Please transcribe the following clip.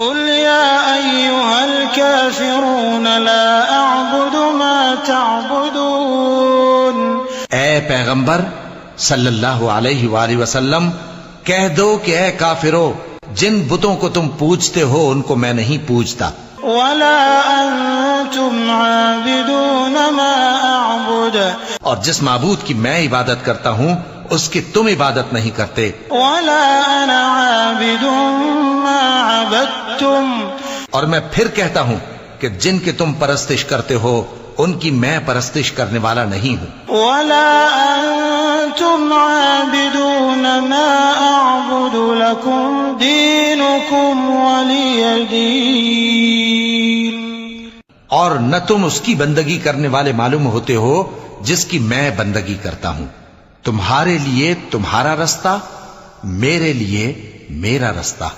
قل يا أيها الكافرون لا أعبد ما تعبدون. اے پیغمبر صلی اللہ علیہ وآلہ وسلم کہہ دو کہ اے کافرو، جن بتوں کو تم پوجتے ہو ان کو میں نہیں پوجتا، ولا أنتم عابدون ما أعبد، اور جس معبود کی میں عبادت کرتا ہوں اس کی تم عبادت نہیں کرتے، ولا أنا عابد ما عبدتم، اور میں پھر کہتا ہوں کہ جن کی تم پرستش کرتے ہو ان کی میں پرستش کرنے والا نہیں ہوں، ولا أنتم عابدون ما أعبد لكم دينكم ولي دين. اور نہ تم اس کی بندگی کرنے والے معلوم ہوتے ہو جس کی میں بندگی کرتا ہوں، تمہارے لیے تمہارا رستہ، میرے لیے میرا رستہ.